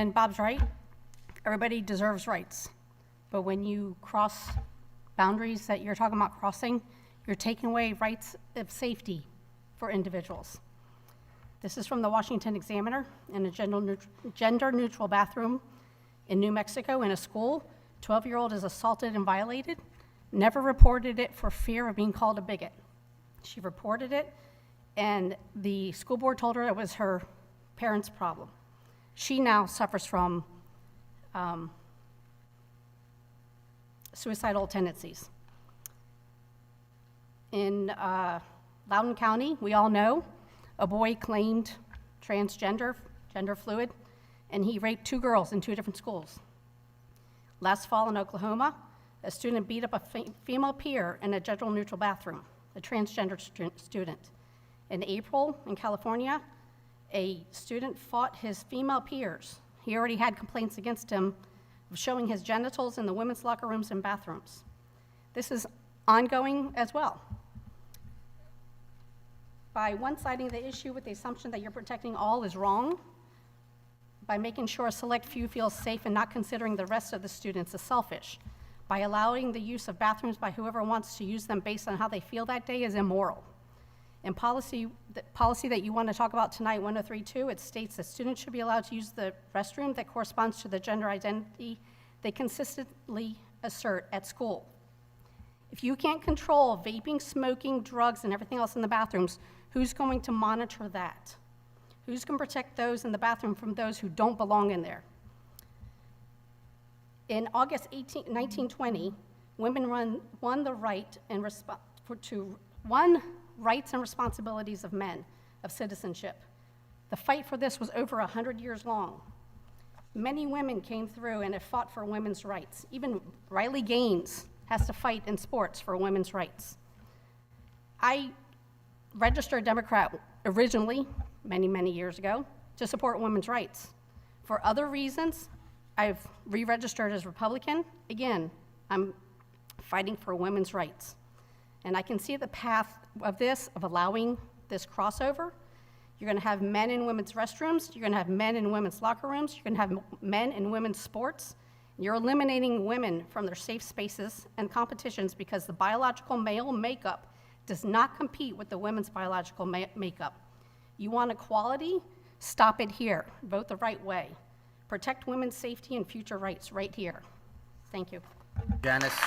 And Bob's right. Everybody deserves rights. But when you cross boundaries that you're talking about crossing, you're taking away rights of safety for individuals. This is from the Washington Examiner. In a gender-neutral bathroom in New Mexico in a school, 12-year-old is assaulted and violated, never reported it for fear of being called a bigot. She reported it, and the school board told her it was her parents' problem. She now suffers from suicidal tendencies. In Loudoun County, we all know, a boy claimed transgender, gender fluid, and he raped 2 girls in 2 different schools. Last fall in Oklahoma, a student beat up a female peer in a gender-neutral bathroom, a transgender student. In April, in California, a student fought his female peers. He already had complaints against him of showing his genitals in the women's locker rooms and bathrooms. This is ongoing as well. By one-siding the issue with the assumption that you're protecting all is wrong. By making sure a select few feel safe and not considering the rest of the students is selfish. By allowing the use of bathrooms by whoever wants to use them based on how they feel that day is immoral. In policy that you want to talk about tonight, 1032, it states that students should be allowed to use the restroom that corresponds to the gender identity they consistently assert at school. If you can't control vaping, smoking, drugs, and everything else in the bathrooms, who's going to monitor that? Who's going to protect those in the bathroom from those who don't belong in there? In August 1920, women won the right and rights and responsibilities of men, of citizenship. The fight for this was over 100 years long. Many women came through and have fought for women's rights. Even Riley Gaines has to fight in sports for women's rights. I registered Democrat originally, many, many years ago, to support women's rights. For other reasons, I've re-registered as Republican. Again, I'm fighting for women's rights. And I can see the path of this, of allowing this crossover. You're gonna have men in women's restrooms, you're gonna have men in women's locker rooms, you're gonna have men in women's sports. You're eliminating women from their safe spaces and competitions because the biological male makeup does not compete with the women's biological makeup. You want equality? Stop it here. Vote the right way. Protect women's safety and future rights right here. Thank you. Janice.